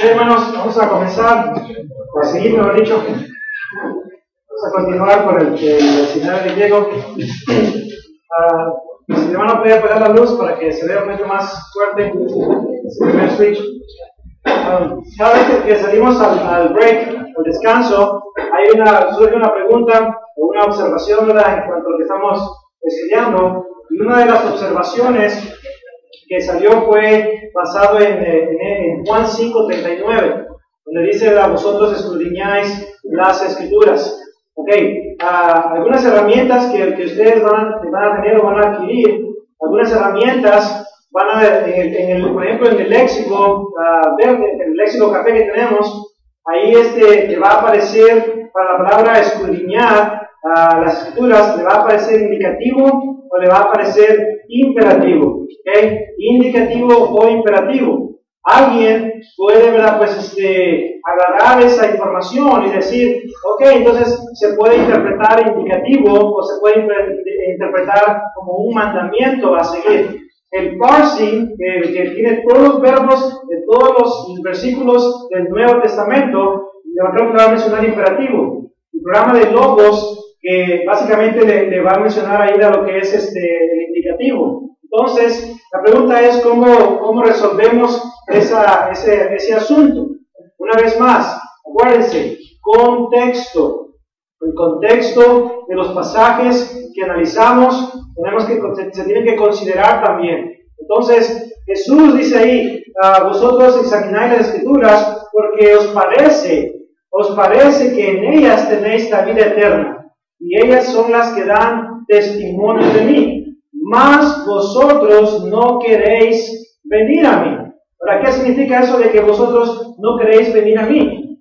Hermanos, vamos a comenzar, a seguir, mejor dicho. Vamos a continuar con el escenario de Diego. Si el hermano puede apagar la luz para que se vea un poco más fuerte ese primer switch. Cada vez que salimos al break, al descanso, surge una pregunta o una observación, ¿verdad?, en cuanto a lo que estamos estudiando. Y una de las observaciones que salió fue basado en Juan 5:39, donde dice: a vosotros escudriñáis las Escrituras. Algunas herramientas que ustedes van a tener o van a adquirir, algunas herramientas van a, por ejemplo, en el léxico verde, en el léxico café que tenemos, ahí le va a aparecer, para la palabra escudriñar las Escrituras, le va a aparecer indicativo o le va a aparecer imperativo. Indicativo o imperativo. Alguien puede, ¿verdad?, pues agarrar esa información y decir, entonces se puede interpretar indicativo o se puede interpretar como un mandamiento a seguir. El parsing, que tiene todos los verbos de todos los versículos del Nuevo Testamento, creo que le va a mencionar imperativo. El programa de Logos, que básicamente le va a mencionar ahí lo que es el indicativo. Entonces, la pregunta es cómo resolvemos ese asunto. Una vez más, acuérdense, contexto. El contexto de los pasajes que analizamos se tienen que considerar también. Entonces, Jesús dice ahí: vosotros examináis las Escrituras porque os parece que en ellas tenéis la vida eterna, y ellas son las que dan testimonio de mí. Mas vosotros no queréis venir a mí. ¿Para qué significa eso de que vosotros no queréis venir a mí?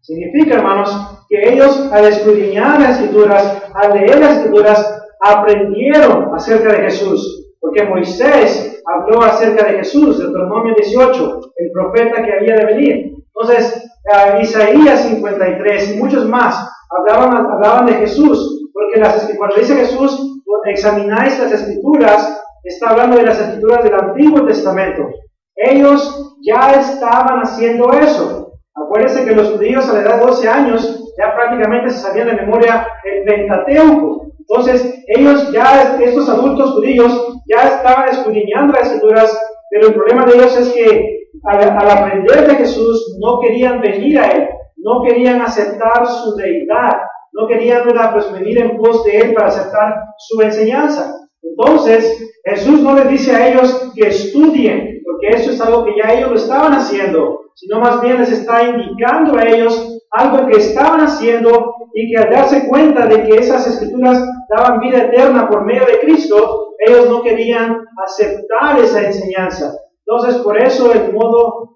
Significa, hermanos, que ellos, al escudriñar las Escrituras, al leer las Escrituras, aprendieron acerca de Jesús. Porque Moisés habló acerca de Jesús, Deuteronomio 18, el profeta que había de venir. Entonces, Isaías 53 y muchos más hablaban de Jesús. Porque cuando dice Jesús, examináis las Escrituras, está hablando de las Escrituras del Antiguo Testamento. Ellos ya estaban haciendo eso. Acuérdense que los judíos a la edad de 12 años ya prácticamente se sabían de memoria el Pentateuco. Entonces, estos adultos judíos, ya estaban escudriñando las Escrituras, pero el problema de ellos es que al aprender de Jesús no querían venir a Él, no querían aceptar su deidad, no querían venir en pos de Él para aceptar su enseñanza. Entonces, Jesús no les dice a ellos que estudien, porque eso es algo que ya ellos lo estaban haciendo, sino más bien les está indicando a ellos algo que estaban haciendo, y que al darse cuenta de que esas Escrituras daban vida eterna por medio de Cristo, ellos no querían aceptar esa enseñanza. Entonces, por eso el modo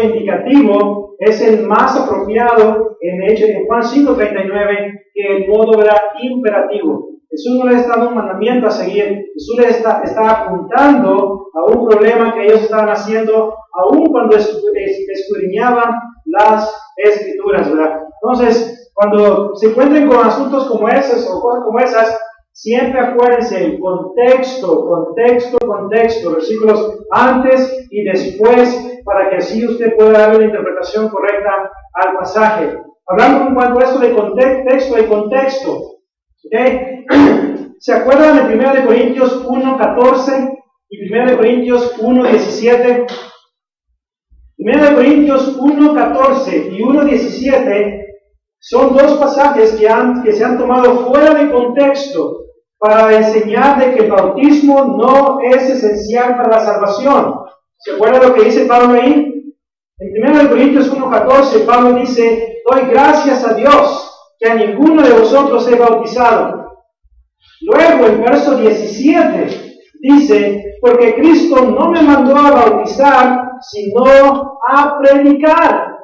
indicativo es el más apropiado en Juan 5:39 que el modo imperativo. Jesús no les está dando un mandamiento a seguir. Jesús les está apuntando a un problema que ellos estaban haciendo aún cuando escudriñaban las Escrituras, ¿verdad? Entonces, cuando se encuentren con asuntos como esos o cosas como esas, siempre acuérdense el contexto, versículos antes y después, para que así usted pueda darle una interpretación correcta al pasaje. Hablando en cuanto a esto de contexto, ¿se acuerdan de 1 Corintios 1:14 y 1 Corintios 1:17? 1 Corintios 1:14 y 1:17 son dos pasajes que se han tomado fuera de contexto para enseñar de que el bautismo no es esencial para la salvación. ¿Se acuerdan lo que dice Pablo ahí? En 1 Corintios 1:14 Pablo dice: doy gracias a Dios que a ninguno de vosotros he bautizado. Luego el verso 17 dice: porque Cristo no me mandó a bautizar, sino a predicar.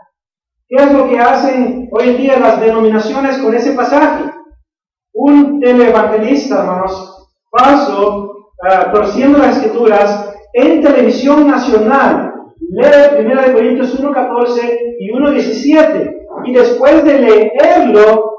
¿Qué es lo que hacen hoy en día las denominaciones con ese pasaje? Un televangelista, hermanos, falso, torciendo las Escrituras, en televisión nacional, lee 1 Corintios 1:14 y 1:17, y después de leerlo,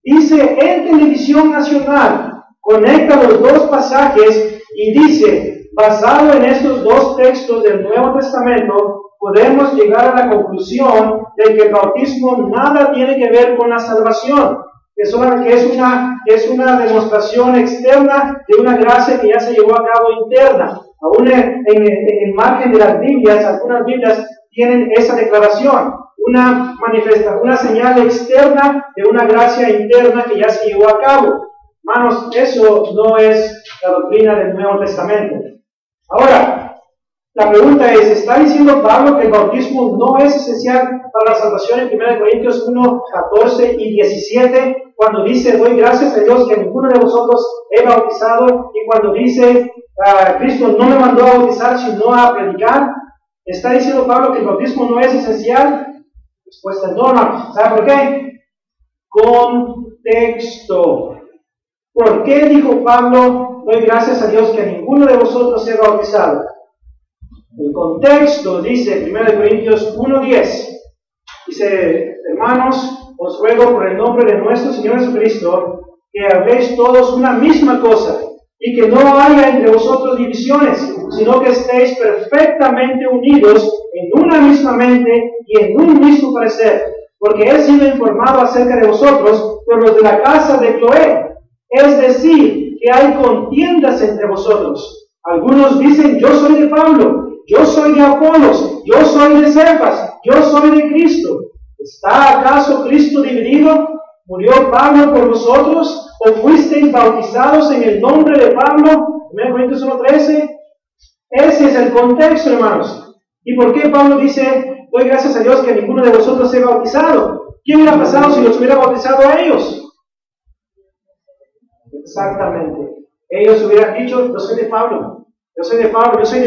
Dice en televisión nacional, conecta los dos pasajes y dice, basado en estos dos textos del Nuevo Testamento, podemos llegar a la conclusión de que el bautismo nada tiene que ver con la salvación, que es una demostración externa de una gracia que ya se llevó a cabo interna. Aún en el margen de las Biblias, algunas Biblias tienen esa declaración, una señal externa de una gracia interna que ya se llevó a cabo. Hermanos, eso no es la doctrina del Nuevo Testamento. Ahora, la pregunta es, ¿está diciendo Pablo que el bautismo no es esencial para la salvación en 1 Corintios 1, 14 y 17? Cuando dice, doy gracias a Dios que ninguno de vosotros he bautizado, y cuando dice, Cristo no me mandó a bautizar sino a predicar, ¿está diciendo Pablo que el bautismo no es esencial? Respuesta es no, hermano. ¿Sabe por qué? Contexto. ¿Por qué dijo Pablo, doy gracias a Dios que ninguno de vosotros he bautizado? El contexto dice 1 Corintios 1:10. Dice, hermanos, os ruego por el nombre de nuestro Señor Jesucristo que habléis todos una misma cosa y que no haya entre vosotros divisiones, sino que estéis perfectamente unidos en una misma mente y en un mismo parecer, porque he sido informado acerca de vosotros por los de la casa de Cloé, es decir, que hay contiendas entre vosotros. Algunos dicen, yo soy de Pablo, yo soy de Apolos, yo soy de Cefas, yo soy de Cristo. ¿Está acaso Cristo dividido? ¿Murió Pablo por vosotros? ¿O fuisteis bautizados en el nombre de Pablo? 1 Corintios 1:13. Ese es el contexto, hermanos. ¿Y por qué Pablo dice, doy gracias a Dios que ninguno de vosotros se ha bautizado? ¿Qué hubiera pasado si los hubiera bautizado a ellos? Exactamente. Ellos hubieran dicho, yo soy de Pablo, yo soy de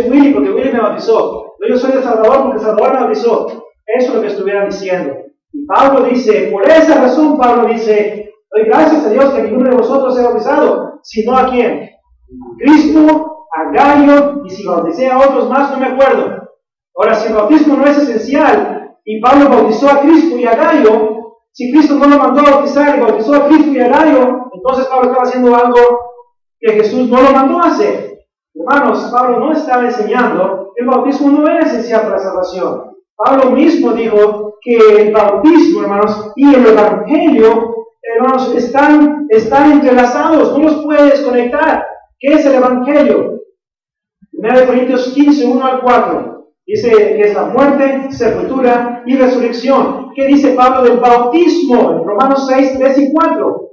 Willy porque Willy me bautizó, yo soy de Salvador porque Salvador me bautizó. Eso es lo que estuvieran diciendo. Y Pablo dice, por esa razón Pablo dice, doy gracias a Dios que ninguno de vosotros se ha bautizado, sino a quién, a Cristo, a Gallo, y si bauticé a otros más no me acuerdo. Ahora, si el bautismo no es esencial, y Pablo bautizó a Cristo y a Gallo, si Cristo no lo mandó a bautizar y bautizó a Cristo y a Gallo, entonces Pablo estaba haciendo algo que Jesús no lo mandó a hacer. Hermanos, Pablo no estaba enseñando que el bautismo no era esencial para la salvación. Pablo mismo dijo que el bautismo, hermanos, y el evangelio, hermanos, están entrelazados, no los puedes desconectar. ¿Qué es el evangelio? 1 Corintios 15, 1 al 4. Dice que es la muerte, sepultura y resurrección. ¿Qué dice Pablo del bautismo? En Romanos 6, 3 y 4.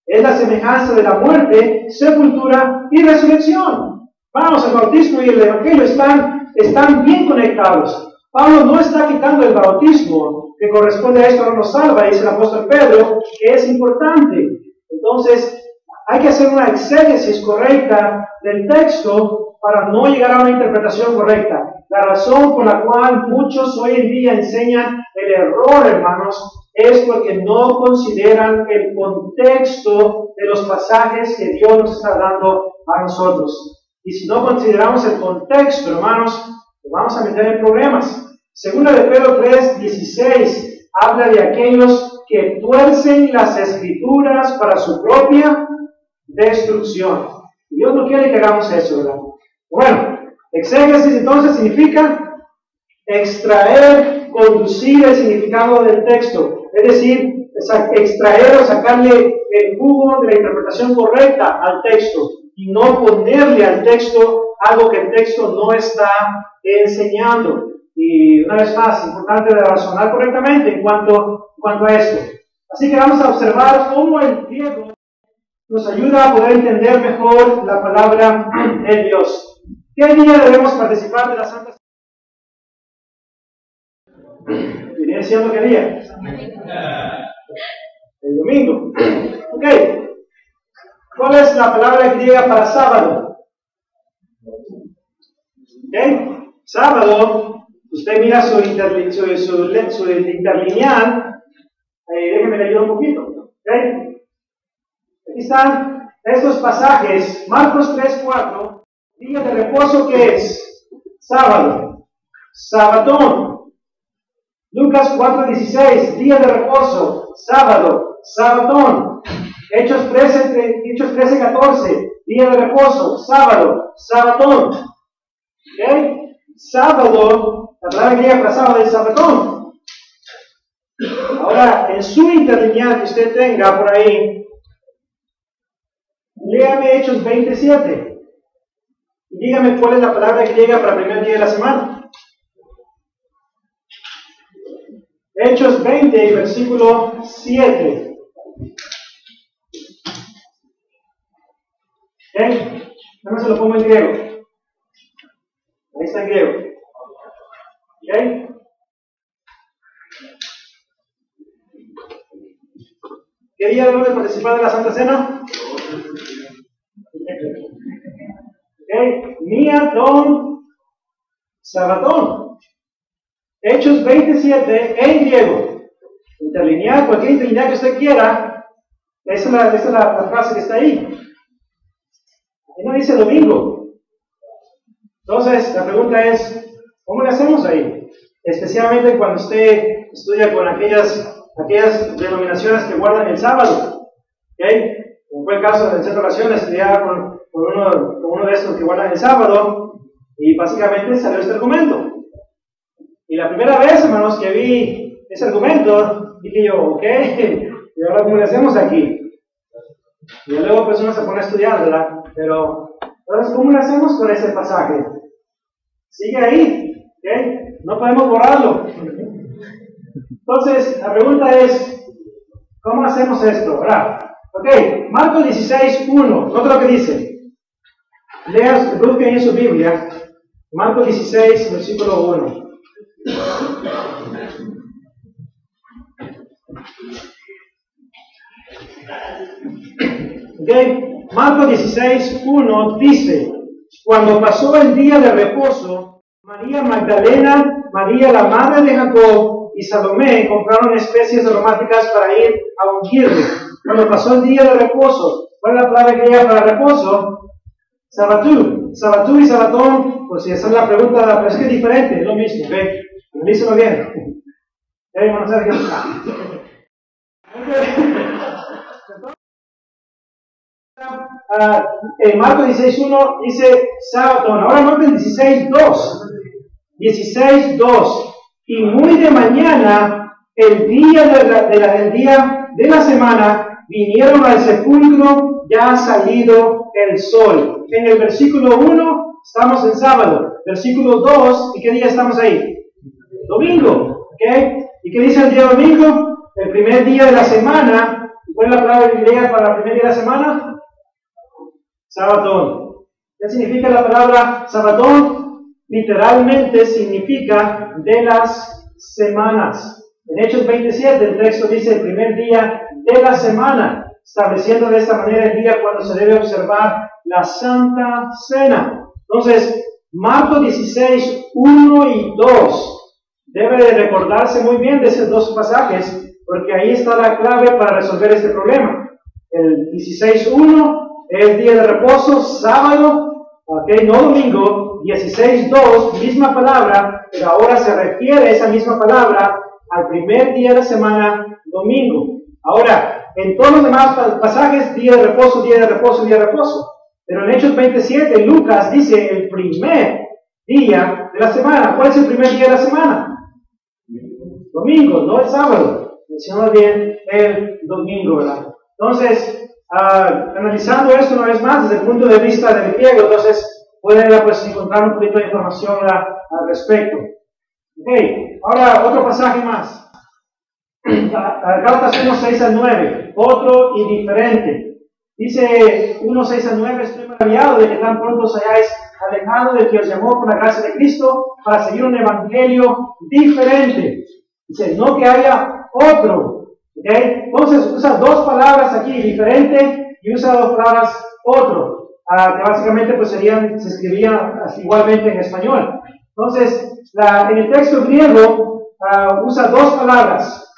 Es la semejanza de la muerte, sepultura y resurrección. Vamos, el bautismo y el evangelio están bien conectados. Pablo no está quitando el bautismo, que corresponde a esto, no nos salva, dice el apóstol Pedro, que es importante. Entonces, hay que hacer una exégesis correcta del texto para no llegar a una interpretación correcta. La razón por la cual muchos hoy en día enseñan el error, hermanos, es porque no consideran el contexto de los pasajes que Dios nos está dando a nosotros. Y si no consideramos el contexto, hermanos, nos vamos a meter en problemas. Segunda de Pedro 3:16 habla de aquellos que tuercen las escrituras para su propia destrucción. Y Dios no quiere que hagamos eso, ¿verdad? Bueno, exégesis entonces significa extraer, conducir el significado del texto. Es decir, extraer o sacarle el jugo de la interpretación correcta al texto y no ponerle al texto algo que el texto no está enseñando. Y una vez más, importante de razonar correctamente en cuanto a esto. Así que vamos a observar cómo el griego nos ayuda a poder entender mejor la palabra de Dios. ¿Qué día debemos participar de la Santa Cena? ¿Viene siendo qué día? El domingo. Ok. ¿Cuál es la palabra griega para sábado? Ok. Sábado. Usted mira su interlineal, déjeme le ayudar un poquito. ¿Okay? Aquí están estos pasajes, Marcos 3:4, día de reposo que es sábado, sabatón, Lucas 4:16, día de reposo, sábado, sabatón. Hechos 13:14, día de reposo, sábado, sabatón. ¿Okay? Sábado, la palabra griega para sábado es sabatón. Ahora, en su interlineal que usted tenga por ahí, léame Hechos 27 y dígame cuál es la palabra griega para el primer día de la semana. Hechos 20, versículo 7. ¿Okay? No se lo pongo en griego. Ahí está en griego. ¿Okay? ¿Qué día debo de participar de la Santa Cena? ¿Okay? Mía don sabatón. Hechos 27 en griego. Interlineal, cualquier interlineal que usted quiera. Esa es la frase que está ahí. Ahí no dice domingo. Entonces, la pregunta es, ¿cómo le hacemos ahí? Especialmente cuando usted estudia con aquellas denominaciones que guardan el sábado. ¿Okay? Como fue el caso del Centro de Oración, estudiaba con uno de estos que guardan el sábado, y básicamente salió este argumento. Y la primera vez, hermanos, que vi ese argumento, dije yo, ok, ¿y ahora cómo le hacemos aquí? Y luego pues uno se pone a estudiar, ¿verdad? Pero, entonces, ¿cómo le hacemos con ese pasaje? Sigue ahí, ¿ok? No podemos borrarlo. Entonces, la pregunta es, ¿cómo hacemos esto? ¿Verdad? Ok, Marcos 16:1, nota lo que dice. Leas, busquen en su Biblia, Marcos 16, versículo 1. Okay. Marcos 16:1 dice: cuando pasó el día de reposo, María Magdalena, María la madre de Jacob y Salomé compraron especies aromáticas para ir a ungirle. Cuando pasó el día de reposo, ¿cuál es la palabra griega para reposo? Sabatú. Sabatú y sabatón, pues si esa es la pregunta, pero es que es diferente, es lo mismo, ¿ok? Analízalo bien. Vamos a ver qué está. En Marcos 16:1 dice sabatón. Ahora noten 16:2. 16:2. Y muy de mañana, el día de la semana, vinieron al sepulcro ya salido el sol. En el versículo 1 estamos en sábado. Versículo 2, ¿y qué día estamos ahí? Domingo. ¿Okay? ¿Y qué dice el día domingo? El primer día de la semana. ¿Cuál es la palabra griega para el primer día de la semana? Sabatón. ¿Qué significa la palabra sabatón? Literalmente significa de las semanas. En Hechos 27 el texto dice el primer día de la semana, estableciendo de esta manera el día cuando se debe observar la Santa Cena. Entonces, Marcos 16, 1 y 2 debe de recordarse muy bien de esos dos pasajes, porque ahí está la clave para resolver este problema. El 16:1 es día de reposo, sábado, okay, no domingo. 16:2, misma palabra, pero ahora se refiere esa misma palabra al primer día de la semana, domingo. Ahora, en todos los demás pasajes, día de reposo, día de reposo, día de reposo. Pero en Hechos 27, Lucas dice el primer día de la semana. ¿Cuál es el primer día de la semana? Domingo, no el sábado. Mencionamos bien el domingo, ¿verdad? Entonces, analizando esto una vez más desde el punto de vista del griego, entonces pueden pues, encontrar un poquito de información al respecto. Okay. Ahora, otro pasaje más. Gálatas 1:6-9, otro y diferente. Dice 1:6-9, estoy maravillado de que tan pronto os hayáis alejado del que os llamó por la gracia de Cristo para seguir un evangelio diferente. Dice, no que haya otro. ¿Okay? Entonces usa dos palabras aquí, diferente, y usa dos palabras otro, que básicamente pues se escribían igualmente en español. Entonces, en el texto griego usa dos palabras,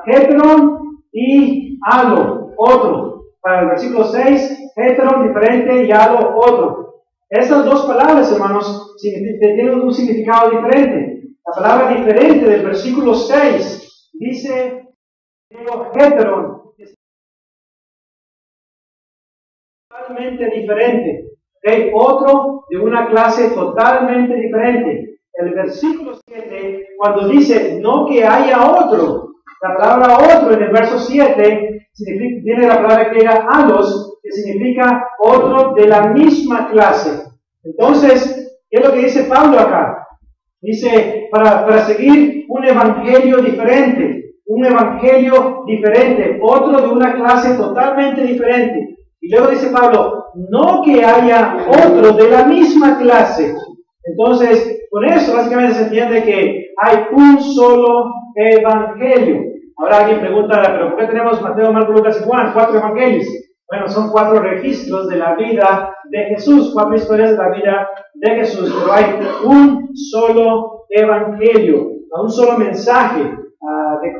heteron y alo, otro. Para el versículo 6, heteron, diferente, y alo, otro. Estas dos palabras, hermanos, tienen un significado diferente. La palabra diferente del versículo 6 dice heteron, totalmente diferente. ¿Okay? Otro de una clase totalmente diferente. El versículo 7, cuando dice no que haya otro, la palabra otro en el verso 7 tiene la palabra griega alos, que significa otro de la misma clase. Entonces, ¿qué es lo que dice Pablo acá? Dice, para seguir un evangelio diferente, otro de una clase totalmente diferente. Y luego dice Pablo, no que haya otro de la misma clase. Entonces, con eso básicamente se entiende que hay un solo evangelio. Ahora alguien pregunta, ¿pero por qué tenemos Mateo, Marcos, Lucas y Juan? 4 evangelios. Bueno, son 4 registros de la vida de Jesús, 4 historias de la vida de Jesús, pero hay un solo evangelio, un solo mensaje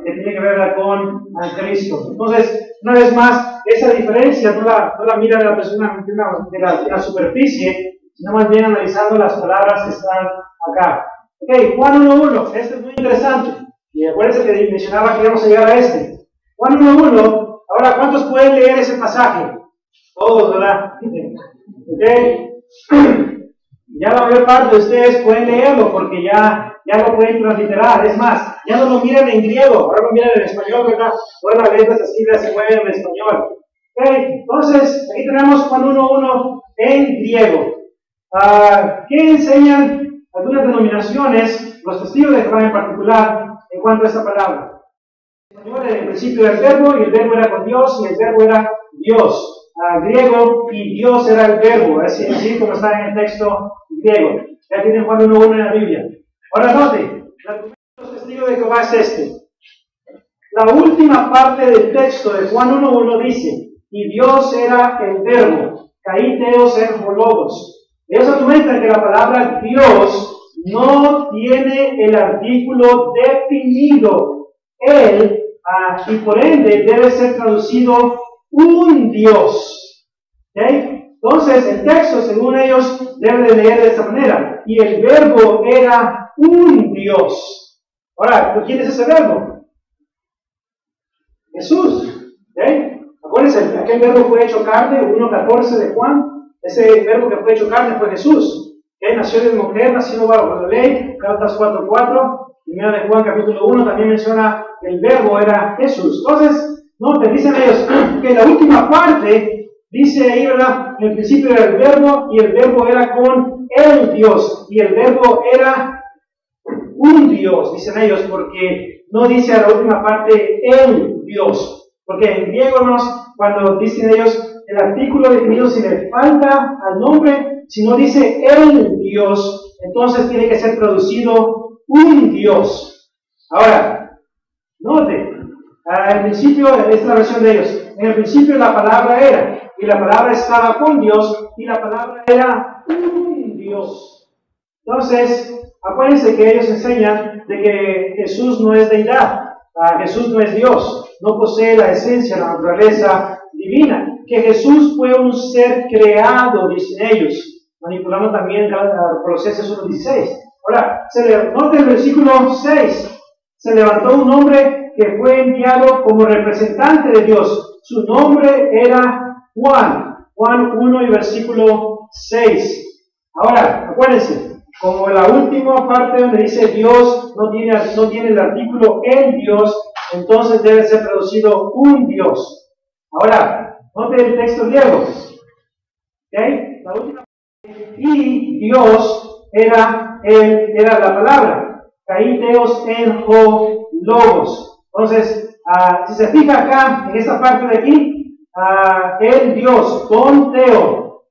que tiene que ver con Cristo. Entonces, una vez más, esa diferencia no la mira de la persona de la superficie, sino más bien analizando las palabras que están acá. Ok, Juan 1.1, este es muy interesante. Y acuérdense que mencionaba que íbamos a llegar a este. Juan 1.1, ahora, ¿cuántos pueden leer ese pasaje? Todos, ¿verdad? Ok. Ya la mayor parte de ustedes pueden leerlo porque ya lo pueden transliterar. Es más, ya no lo miran en griego, ahora lo miran en español, ¿verdad? Todas las letras así se mueven en español. Ok, entonces, aquí tenemos Juan 1.1 en griego. ¿Qué enseñan algunas denominaciones, los testigos de Jehová en particular, en cuanto a esta palabra? En español, en el principio era el verbo, y el verbo era con Dios, y el verbo era Dios. Griego, y Dios era el verbo, así como está en el texto griego. Ya tienen Juan 1.1 en la Biblia. Ahora note, el argumento de los testigos de Jehová es este. La última parte del texto de Juan 1.1 dice, y Dios era el verbo, kaiteos ergologos. Ellos argumentan que la palabra Dios no tiene el artículo definido. Él, y por ende, debe ser traducido un Dios. ¿Okay? Entonces, el texto, según ellos, debe de leer de esta manera. Y el verbo era un Dios. Ahora, ¿quién es ese verbo? Jesús. ¿Okay? Acuérdense, aquel verbo fue hecho carne, 1.14 de Juan. Ese verbo que fue hecho carne fue Jesús. ¿Okay? Nació de mujer, nació bajo la ley, Gálatas 4.4. Primera de Juan capítulo 1 también menciona que el verbo era Jesús. Entonces, no, te dicen ellos que la última parte dice ahí, ¿verdad? En el principio era el verbo y el verbo era con el Dios y el verbo era un Dios, dicen ellos, porque no dice a la última parte el Dios. Porque en griego, cuando dicen ellos el artículo definido, si le falta al nombre, si no dice el Dios, entonces tiene que ser traducido un Dios. Ahora, note. En principio, esta es la versión de ellos. En el principio la palabra era, y la palabra estaba con Dios, y la palabra era un Dios. Entonces, acuérdense que ellos enseñan de que Jesús no es deidad, Jesús no es Dios, no posee la esencia, la naturaleza divina, que Jesús fue un ser creado, dicen ellos, manipulando también Colosenses 1.16. Ahora, nota el versículo 6, se levantó un hombre que fue enviado como representante de Dios. Su nombre era Juan. Juan 1 y versículo 6. Ahora, acuérdense, como la última parte donde dice Dios no tiene el artículo el Dios, entonces debe ser traducido un Dios. Ahora, note el texto griego. ¿Okay? La última parte. Y Dios era la palabra. Kaiteos enho logos. Entonces, si se fija acá, en esta parte de aquí, el Dios, con Teo,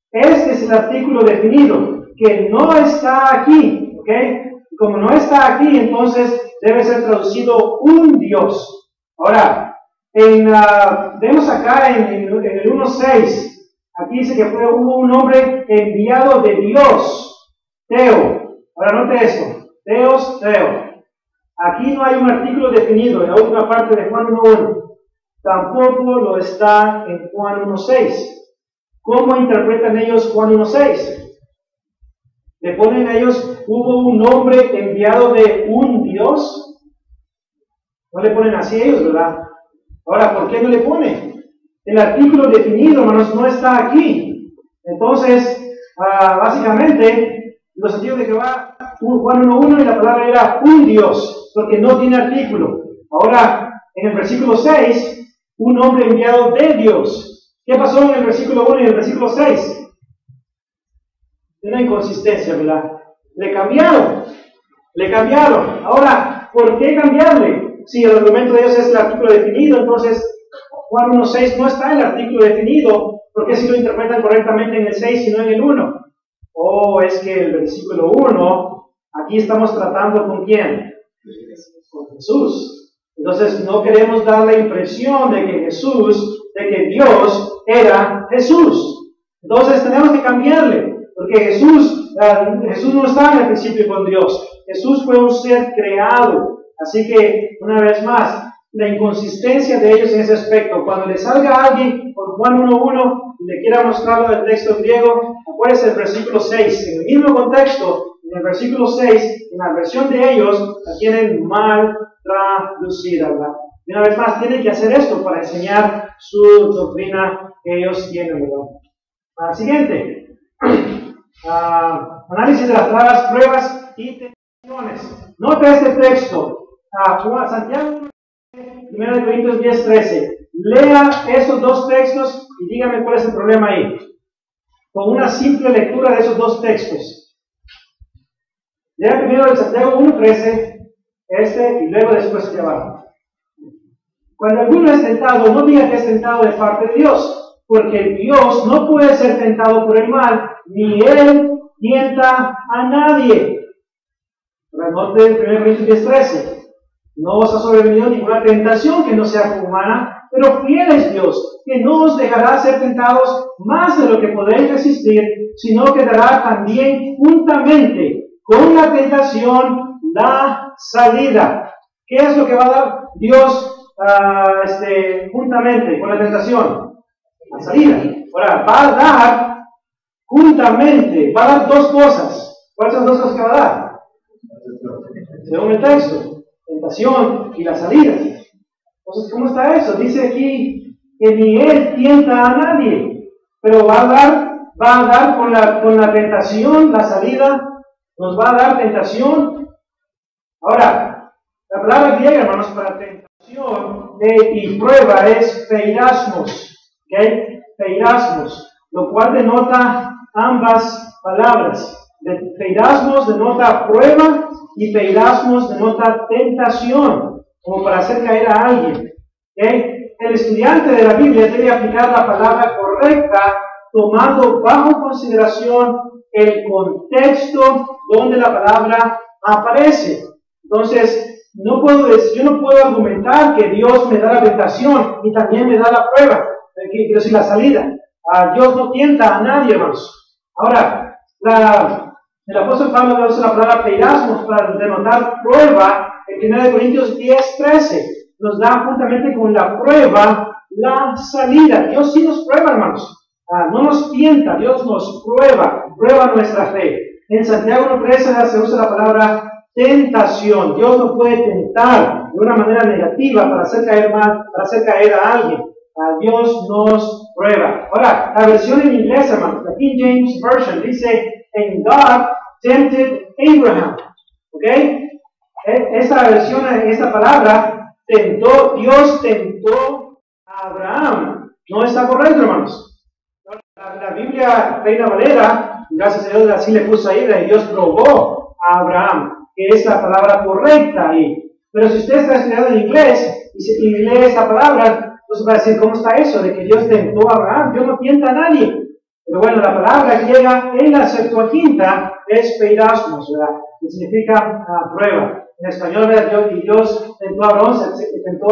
este es el artículo definido, que no está aquí, ¿ok? Como no está aquí, entonces debe ser traducido un Dios. Ahora, vemos acá en el 1.6, aquí dice que hubo un hombre enviado de Dios, Teo. Ahora note esto, Teos, Teo. Aquí no hay un artículo definido en la última parte de Juan 1.1. Tampoco lo está en Juan 1.6. ¿Cómo interpretan ellos Juan 1.6? Le ponen ellos hubo un hombre enviado de un Dios. No le ponen así ellos, ¿verdad? Ahora, ¿por qué no le ponen? El artículo definido, hermanos, no está aquí. Entonces, básicamente, los testigos de Jehová, Juan 1:1, y la palabra era un Dios, porque no tiene artículo. Ahora, en el versículo 6, un hombre enviado de Dios. ¿Qué pasó en el versículo 1 y en el versículo 6? Una inconsistencia, ¿verdad? Le cambiaron. Ahora, ¿por qué cambiarle? Si el argumento de ellos es el artículo definido, entonces Juan 1:6 no está el artículo definido. ¿Por qué si lo interpretan correctamente en el 6 y no en el 1? Oh, es que el versículo 1, aquí estamos tratando ¿con quién? Con Jesús. Entonces no queremos dar la impresión de que Dios era Jesús. Entonces tenemos que cambiarle, porque Jesús no estaba en el principio con Dios. Jesús fue un ser creado. Así que, una vez más, la inconsistencia de ellos en ese aspecto. Cuando le salga a alguien por Juan 1:1 y le quiera mostrarlo del texto griego, acuérdense del versículo 6. En el mismo contexto, en el versículo 6, en la versión de ellos, la tienen mal traducida, ¿verdad? Y una vez más, tienen que hacer esto para enseñar su doctrina que ellos tienen, ¿verdad? Siguiente. Análisis de las palabras, pruebas y tentaciones. Nota este texto. Santiago 1 Corintios 10:13. Lea esos dos textos y dígame cuál es el problema ahí. Con una simple lectura de esos dos textos. Lea primero el Santiago 1:13, y luego después el de abajo. Cuando alguno es tentado, no diga que es tentado de parte de Dios, porque Dios no puede ser tentado por el mal, ni Él tienta a nadie. Note el 1 Corintios 10:13. No os ha sobrevenido ninguna tentación que no sea humana, pero fiel es Dios, que no os dejará ser tentados más de lo que podéis resistir, sino que dará también juntamente con la tentación la salida. ¿Qué es lo que va a dar Dios juntamente con la tentación? La salida. Ahora, va a dar juntamente, va a dar dos cosas. ¿Cuáles son las dos cosas que va a dar? Según el texto. Tentación y la salida. Entonces, ¿cómo está eso? Dice aquí que ni Él tienta a nadie, pero va a dar con la tentación, la salida, nos va a dar tentación. Ahora, la palabra griega, hermanos, para tentación y prueba es peirasmos, ¿ok? Peirasmos, lo cual denota ambas palabras. Peirasmos denota prueba y peirasmos denota tentación, como para hacer caer a alguien. ¿Okay? El estudiante de la Biblia debe aplicar la palabra correcta, tomando bajo consideración el contexto donde la palabra aparece. Entonces, yo no puedo argumentar que Dios me da la tentación y también me da la prueba, quiero decir la salida. Dios no tienta a nadie, hermanos. Ahora, el apóstol Pablo usa la palabra peirasmos para denotar prueba en 1 Corintios 10:13. Nos da juntamente con la prueba la salida. Dios sí nos prueba, hermanos. No nos tienta, Dios nos prueba nuestra fe. En Santiago 1:13 se usa la palabra tentación. Dios no puede tentar de una manera negativa para hacer caer a alguien. Dios nos prueba. Ahora, la versión en inglés, hermanos, la King James Version dice, and God tempted Abraham. ¿Ok? Esta versión, esta palabra, Dios tentó a Abraham. No está correcto, hermanos. La Biblia Reina Valera, gracias a Dios, así le puso ahí, y Dios probó a Abraham, que es la palabra correcta ahí. Pero si usted está estudiando en inglés y lee esta palabra, entonces va a decir, ¿cómo está eso? De que Dios tentó a Abraham. Dios no tienta a nadie. Pero bueno, la palabra griega en la Septuaginta es peirasmos, ¿verdad? Que significa prueba. En español, ¿verdad? Dios tentó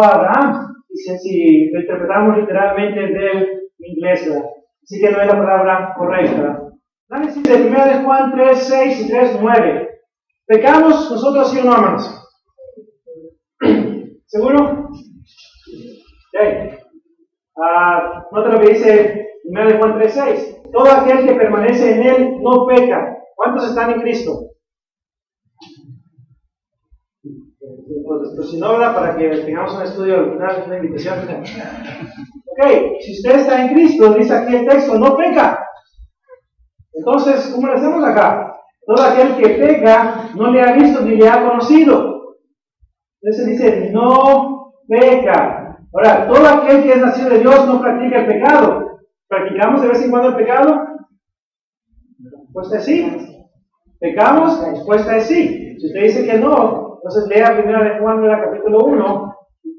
a Abraham. Y si lo interpretamos literalmente del inglés, ¿verdad? Así que no es la palabra correcta, ¿verdad? Análisis de 1 de Juan 3:6 y 3:9. ¿Pecamos nosotros sí o no, hermanos? ¿Seguro? Okay. Nota lo que dice 1 de Juan 3:6. Todo aquel que permanece en Él no peca. ¿Cuántos están en Cristo? Pues si no, ¿verdad? Para que tengamos un estudio al final, una invitación. Ok, si usted está en Cristo, dice aquí el texto, no peca. Entonces, ¿cómo le hacemos acá? Todo aquel que peca no le ha visto ni le ha conocido. Entonces dice, no peca. Ahora, todo aquel que es nacido de Dios no practica el pecado. ¿Practicamos de vez en cuando el pecado? La respuesta es sí. ¿Pecamos? La respuesta es sí. Si usted dice que no, entonces lea 1 de Juan capítulo 1,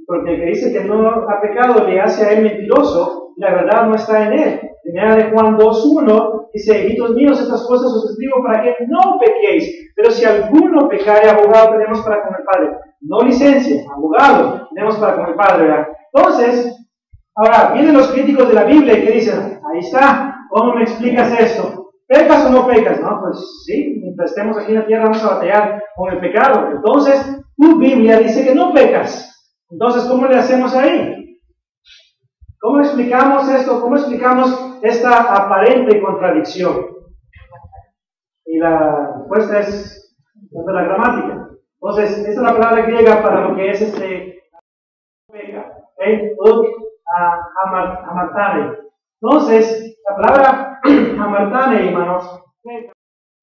porque el que dice que no ha pecado le hace a él mentiroso, y la verdad no está en él. 1 de Juan 2:1 dice, hijitos míos, estas cosas os escribo para que no pequéis, pero si alguno pecare, abogado tenemos para con el Padre. No licencia, abogado tenemos para con el Padre, ¿verdad? Entonces, ahora, vienen los críticos de la Biblia y que dicen, ahí está, ¿cómo me explicas esto? ¿Pecas o no pecas? No, pues sí, mientras estemos aquí en la tierra vamos a batallar con el pecado. Entonces, tu Biblia dice que no pecas. Entonces, ¿cómo le hacemos ahí? ¿Cómo explicamos esto? ¿Cómo explicamos esta aparente contradicción? Y la respuesta es la gramática. Entonces, esta es la palabra griega para lo que es peca. Hamartane. Entonces, la palabra hamartane, hermanos, se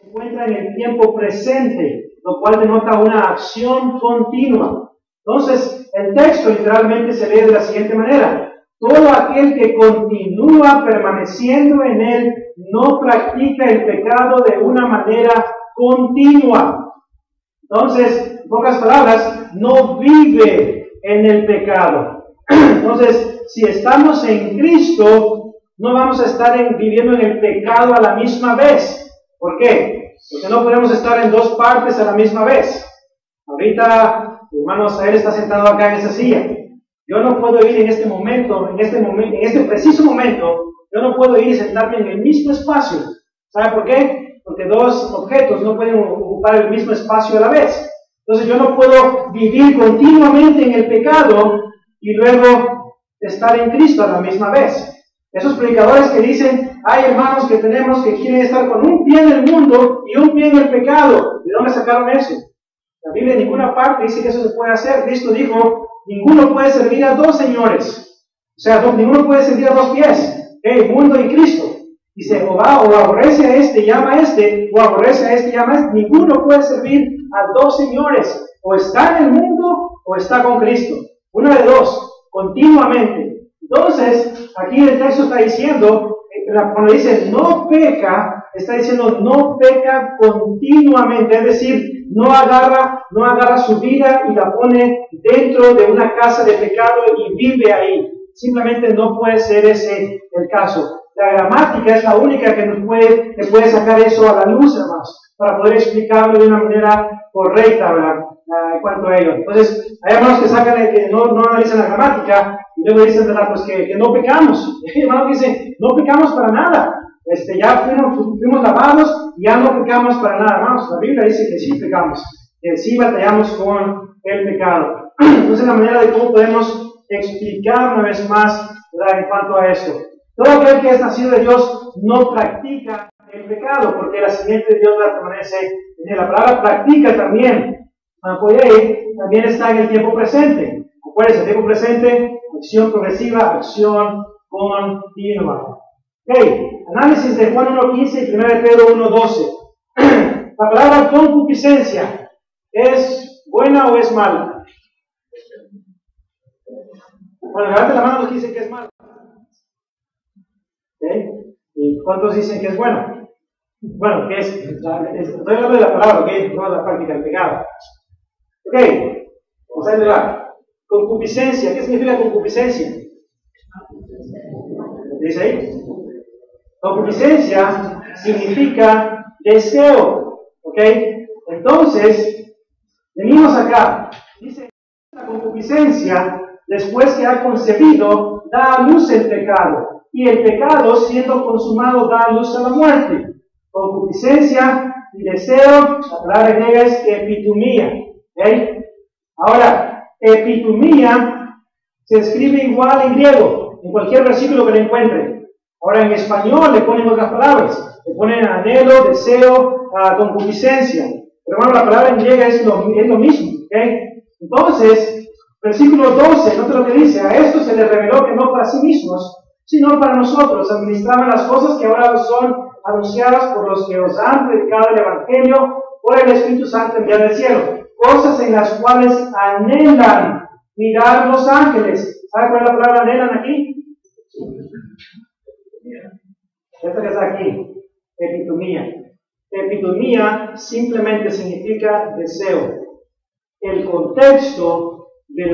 encuentra en el tiempo presente, lo cual denota una acción continua. Entonces, el texto literalmente se lee de la siguiente manera: todo aquel que continúa permaneciendo en él no practica el pecado de una manera continua. Entonces, en pocas palabras, no vive en el pecado. Entonces, si estamos en Cristo, no vamos a estar viviendo en el pecado a la misma vez. ¿Por qué? Porque no podemos estar en dos partes a la misma vez. Ahorita, hermanos, él está sentado acá en esa silla. Yo no puedo ir en este momento, en este preciso momento, yo no puedo ir y sentarme en el mismo espacio. ¿Sabe por qué? Porque dos objetos no pueden ocupar el mismo espacio a la vez. Entonces yo no puedo vivir continuamente en el pecado y luego estar en Cristo a la misma vez. Esos predicadores que dicen, hay hermanos que quieren estar con un pie en el mundo y un pie en el pecado. ¿De dónde sacaron eso? La Biblia en ninguna parte dice que eso se puede hacer. Cristo dijo, ninguno puede servir a dos señores. O sea, ninguno puede servir a dos pies. El mundo y Cristo. Dice, o aborrece a este y ama a este, o aborrece a este y ama a este. Ninguno puede servir a dos señores. O está en el mundo o está con Cristo. Una de dos, continuamente. Entonces, aquí el texto está diciendo, cuando dice no peca, está diciendo no peca continuamente, es decir, no agarra su vida y la pone dentro de una casa de pecado y vive ahí. Simplemente no puede ser ese el caso. La gramática es la única que que puede sacar eso a la luz, hermanos, para poder explicarlo de una manera correcta, ¿verdad? En cuanto a ello. Entonces, hay hermanos que no analizan la gramática y luego dicen, ¿verdad? Pues que no pecamos. Y hay hermanos que dicen, no pecamos para nada. Ya fuimos lavados y ya no pecamos para nada, hermanos. La Biblia dice que sí pecamos, que sí batallamos con el pecado. Entonces, la manera de cómo podemos explicar una vez más, ¿verdad? En cuanto a esto. Todo aquel que es nacido de Dios no practica el pecado, porque la simiente de Dios la permanece en él. La palabra practica también también está en el tiempo presente. Acuérdense, el tiempo presente, acción progresiva, acción continua. Análisis de Juan 1.15 y 1 de Pedro 1.12. La palabra concupiscencia, ¿es buena o es mala? Bueno, levante la mano los que dicen que es mala. ¿Y cuántos dicen que es buena? Bueno, ¿qué es? Estoy hablando de la palabra, ¿ok? No de la práctica del pecado. Vamos a ver. Concupiscencia, ¿qué significa concupiscencia? ¿Dice ahí? Concupiscencia significa deseo, ¿ok? Entonces, venimos acá. Dice, la concupiscencia, después que ha concebido, da a luz el pecado. Y el pecado, siendo consumado, da a luz a la muerte. Concupiscencia y deseo, la palabra griega es epitumía. ¿Okay? Ahora, epitumía se escribe igual en griego, en cualquier versículo que le encuentre. Ahora, en español le ponen otras palabras. Le ponen anhelo, deseo, concupiscencia. Pero hermano, la palabra en griega es lo mismo. ¿Okay? Entonces, versículo 12, nota lo que dice: a esto se les reveló que no para sí mismos, sino para nosotros administraban las cosas que ahora os son anunciadas por los que os han predicado el Evangelio por el Espíritu Santo enviado del cielo, cosas en las cuales anhelan mirar los ángeles. ¿Sabe cuál es la palabra anhelan aquí? Esta que está aquí, epitomía. Epitomía simplemente significa deseo. El contexto de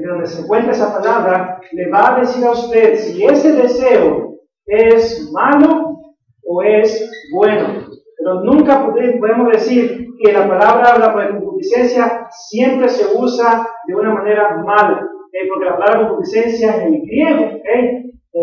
donde se encuentra esa palabra le va a decir a usted si ese deseo es malo o es bueno. Pero nunca podemos decir que la palabra la concupiscencia siempre se usa de una manera mala, porque la palabra concupiscencia en el griego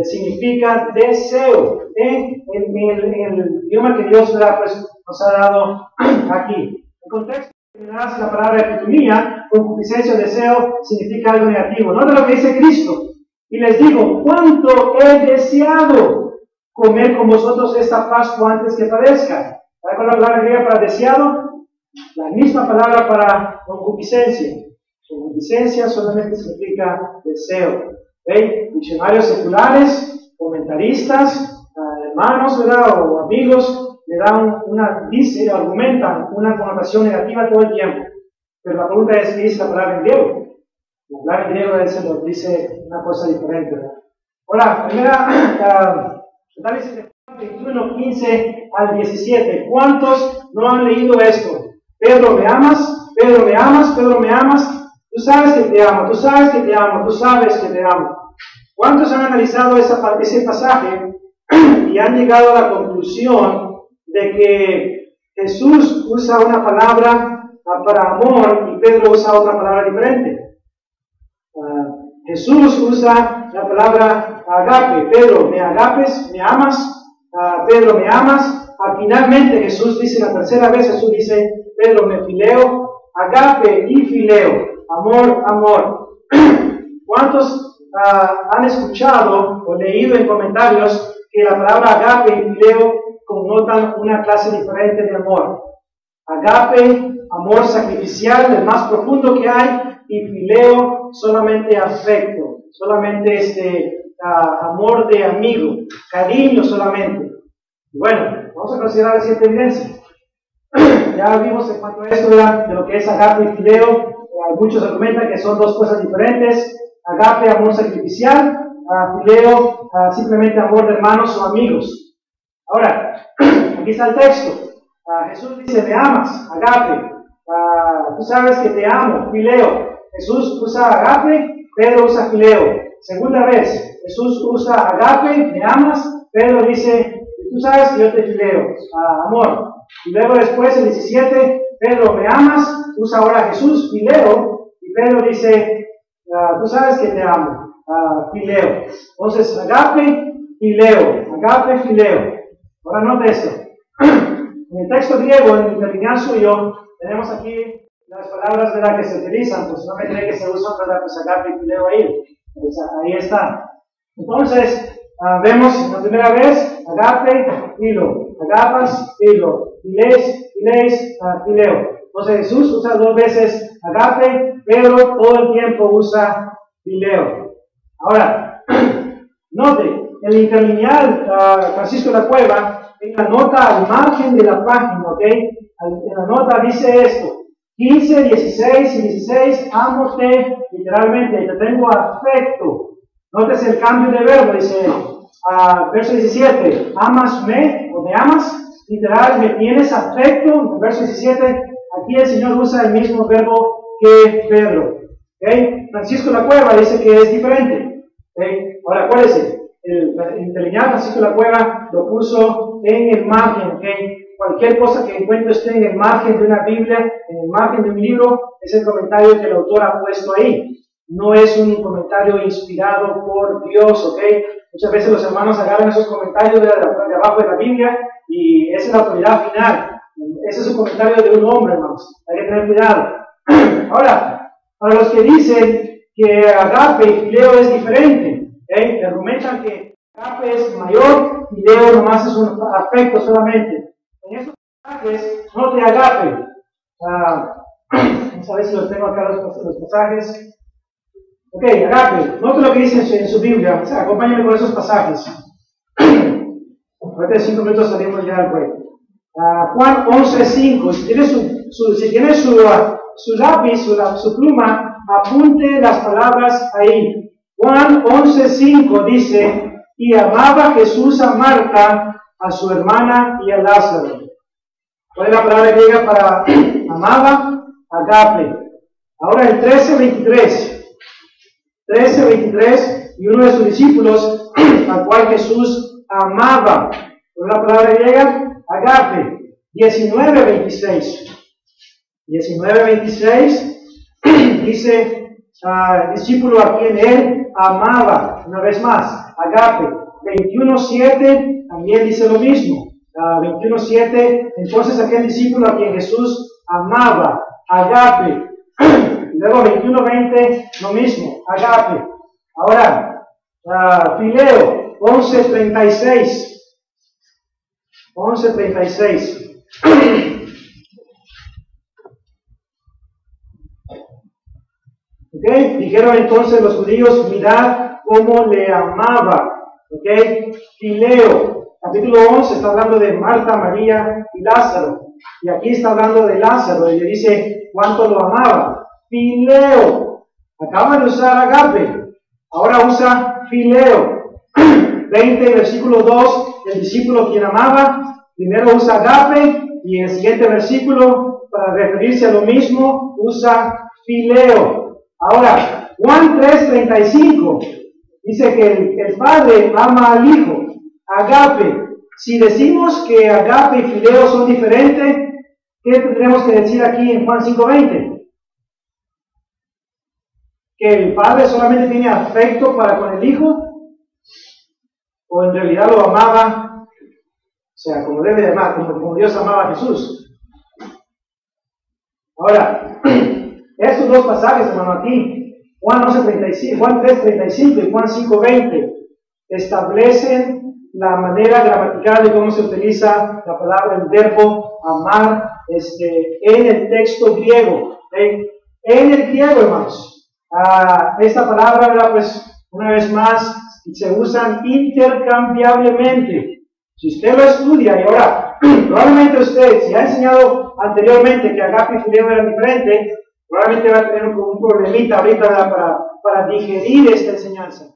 significa deseo, en el idioma que Dios nos ha dado aquí. En contexto, la palabra epitomía, concupiscencia o deseo, significa algo negativo. Nota lo que dice Cristo: y les digo, cuánto he deseado comer con vosotros esta Pascua antes que padezca. ¿Sabe cuál es la palabra griega para deseado? La misma palabra para concupiscencia. Concupiscencia solamente significa deseo. Diccionarios seculares, comentaristas, hermanos, ¿verdad? O amigos, le dan argumentan una connotación negativa todo el tiempo. Pero la pregunta es: ¿qué dice la palabra en griego? La palabra en griego dice una cosa diferente, ¿verdad? Ahora, primera, dice 21, 15 al 17. ¿Cuántos no han leído esto? Pedro, ¿me amas? Pedro, ¿me amas? Pedro, ¿me amas? Tú sabes que te amo, tú sabes que te amo, tú sabes que te amo. ¿Cuántos han analizado ese pasaje y han llegado a la conclusión de que Jesús usa una palabra para amor y Pedro usa otra palabra diferente? Jesús usa la palabra agape. Pedro, ¿me agapes? ¿Me amas? Pedro, ¿me amas? Finalmente Jesús dice, la tercera vez Jesús dice: Pedro, me fileo. Agape y fileo. Amor, amor. ¿Cuántos han escuchado o leído en comentarios que la palabra agape y fileo connotan una clase diferente de amor? Agape, amor sacrificial, el más profundo que hay, y fileo, solamente afecto, solamente amor de amigo, cariño solamente. Bueno, vamos a considerar la siguiente evidencia. Ya vimos en cuanto a esto de lo que es agape y fileo. Muchos argumentan que son dos cosas diferentes. Agape, amor sacrificial; fileo, simplemente amor de hermanos o amigos. Ahora, aquí está el texto. Jesús dice: me amas, agape. Tú sabes que te amo, fileo. Jesús usa agape, Pedro usa fileo. Segunda vez, Jesús usa agape, me amas. Pedro dice: tú sabes que yo te fileo, amor. Y luego después, el 17, Pedro, ¿me amas? Usa ahora Jesús, fileo. Y Pedro dice: tú sabes que te amo, fileo. Entonces, agape, fileo. Agape, fileo. Ahora note esto. En el texto griego, en el interlineal suyo, tenemos aquí las palabras de las que se utilizan. Pues no me cree que se usan, ¿verdad? Pues agape y fileo ahí. Pues ahí está. Entonces, vemos la primera vez: agape, filo. Agapas, filo. Files, fileo. Entonces Jesús usa dos veces agape, pero todo el tiempo usa fileo. Ahora, note, el interlineal Francisco de la Cueva, en la nota al margen de la página, ¿ok? En la nota dice esto: 15, 16 y 16, ámote, literalmente, te tengo afecto. Nótese el cambio de verbo, dice verso 17, amasme o me amas. Literal, me tienes afecto. En verso 17, aquí el Señor usa el mismo verbo que Pedro. ¿Okay? Francisco de la Cueva dice que es diferente. ¿Okay? Ahora, acuérdense, el interlineal Francisco de la Cueva lo puso en el margen. ¿Okay? Cualquier cosa que encuentre usted en el margen de una Biblia, en el margen de un libro, es el comentario que el autor ha puesto ahí. No es un comentario inspirado por Dios. ¿Okay? Muchas veces los hermanos agarran esos comentarios de abajo de la Biblia y esa es la autoridad final. Ese es un comentario de un hombre, hermanos. Hay que tener cuidado. Ahora, para los que dicen que agape y fileo es diferente, argumentan que agape es mayor, fileo nomás es un afecto solamente. En estos pasajes, no te agape. Vamos a ver si los tengo acá los pasajes. Ok, agape. Note lo que dice en su Biblia. O sea, acompáñame con esos pasajes. Ahorita en 5 minutos salimos ya al break. Juan 11:5. Si tiene su lápiz, su pluma, apunte las palabras ahí. Juan 11:5 dice: y amaba Jesús a Marta, a su hermana y a Lázaro. ¿Cuál es la palabra griega para amaba? Agape. Ahora el 13:23, y uno de sus discípulos, al cual Jesús amaba. ¿Cuál es la palabra griega? Agape. 19:26 dice discípulo a quien él amaba. Una vez más, agape. 21:7 también dice lo mismo. 21:7, entonces aquel discípulo a quien Jesús amaba, agape. Luego 21:20, lo mismo, agape. Ahora, Fileo, 11:36. Okay. Dijeron entonces los judíos: mirad cómo le amaba. Okay. Fileo, capítulo 11, está hablando de Marta, María y Lázaro. Y aquí está hablando de Lázaro y le dice cuánto lo amaba. Fileo, acaba de usar agape, ahora usa fileo. 20, versículo 2, el discípulo quien amaba, primero usa agape, y en el siguiente versículo, para referirse a lo mismo, usa fileo. Ahora, Juan 3:35, dice que el Padre ama al Hijo, agape. Si decimos que agape y fileo son diferentes, ¿qué tendremos que decir aquí en Juan 5:20? ¿Que el Padre solamente tiene afecto para con el Hijo? ¿O en realidad lo amaba, o sea, como debe de amar, como Dios amaba a Jesús? Ahora, estos dos pasajes, hermano, aquí, Juan 3:35 y Juan 5:20, establecen la manera gramatical de cómo se utiliza la palabra, el verbo amar, en el texto griego. En el griego, hermanos, esta palabra, ¿verdad? Pues, una vez más, se usan intercambiablemente. Si usted lo estudia, y ahora, probablemente usted, si ha enseñado anteriormente que agape y fileo eran diferentes, probablemente va a tener un problemita ahorita, ¿verdad? para digerir esta enseñanza.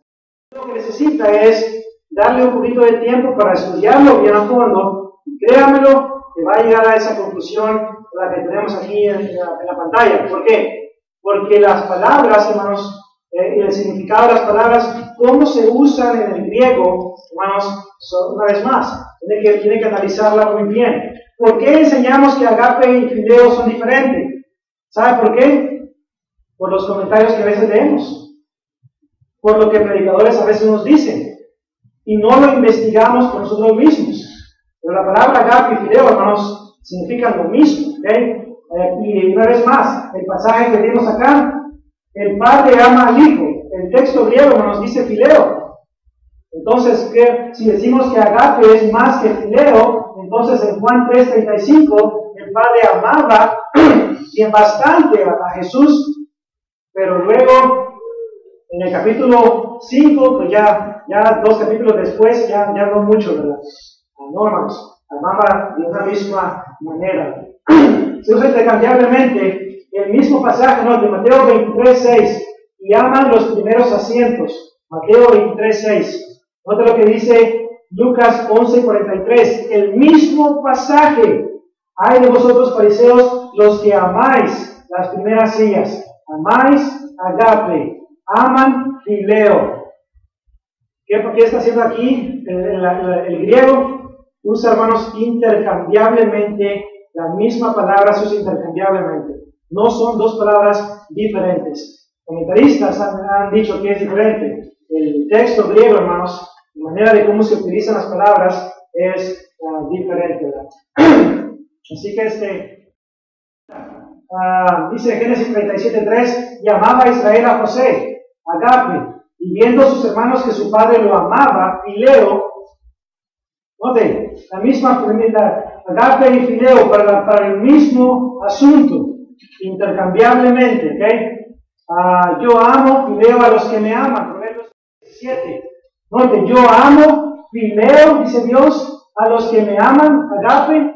Lo que necesita es darle un poquito de tiempo para estudiarlo bien a fondo, y créamelo, que va a llegar a esa conclusión la que tenemos aquí en la pantalla. ¿Por qué? Porque las palabras, hermanos, el significado de las palabras, cómo se usan en el griego, hermanos, una vez más, tiene que analizarla muy bien. ¿Por qué enseñamos que agape y fileo son diferentes? ¿Sabe por qué? Por los comentarios que a veces leemos, por lo que predicadores a veces nos dicen, y no lo investigamos por nosotros mismos. Pero la palabra agape y fileo, hermanos, significan lo mismo, ¿ok? Y una vez más, el pasaje que vimos acá, el Padre ama al Hijo. El texto griego nos dice fileo. Entonces, si decimos que agape es más que fileo, entonces en Juan 3:35, el Padre amaba bien bastante a Jesús, pero luego, en el capítulo 5, pues ya 2 capítulos después, ya no mucho, ¿verdad? No, hermanos, amaba de una misma manera. Se usa intercambiablemente el mismo pasaje, ¿no? De Mateo 23:6, y aman los primeros asientos. Mateo 23:6. Nota lo que dice Lucas 11:43, el mismo pasaje. Hay de vosotros, fariseos, los que amáis las primeras sillas, amáis agape, aman fileo. ¿Qué está haciendo aquí el griego? Usa, hermanos, intercambiablemente. La misma palabra se usa intercambiablemente. No son dos palabras diferentes. Comentaristas han dicho que es diferente. El texto griego, hermanos, la manera de cómo se utilizan las palabras es diferente, ¿verdad? Así que dice Génesis 37:3, y amaba a Israel a José, agape, y viendo sus hermanos que su padre lo amaba, fileo. Note, la misma agape y fileo para el mismo asunto. intercambiablemente, ¿ok? Yo amo y leo a los que me aman, Proverbios 17. Note, yo amo y leo, dice Dios, a los que me aman, agape.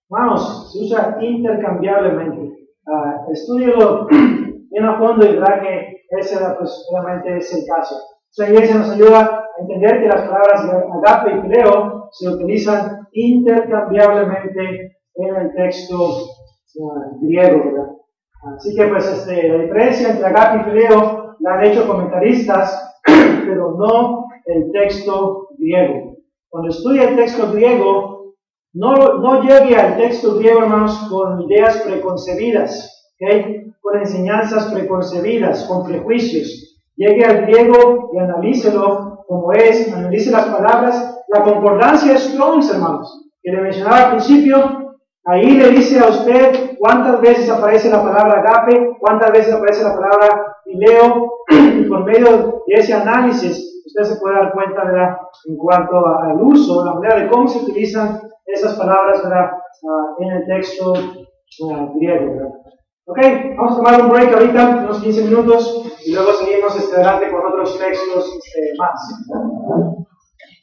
Vamos, se usa intercambiablemente. Estúdielo bien a fondo y verá que ese pues, realmente es el caso. Esa iglesia nos ayuda a entender que las palabras agape y fileo se utilizan intercambiablemente en el texto griego, ¿verdad? Así que pues la diferencia entre agape y fileo la han hecho comentaristas, pero no el texto griego. Cuando estudia el texto griego, no llegue al texto griego, hermanos, con ideas preconcebidas, con enseñanzas preconcebidas, con prejuicios. Llegue al griego y analícelo como es, analice las palabras. La concordancia es Strong's, hermanos, que le mencionaba al principio. Ahí le dice a usted cuántas veces aparece la palabra agape, cuántas veces aparece la palabra fileo, y por medio de ese análisis usted se puede dar cuenta, ¿verdad?, en cuanto al uso, la manera de cómo se utilizan esas palabras, ¿verdad?, en el texto griego, ¿verdad? Ok, vamos a tomar un break ahorita, unos 15 minutos, y luego seguimos adelante con otros textos más.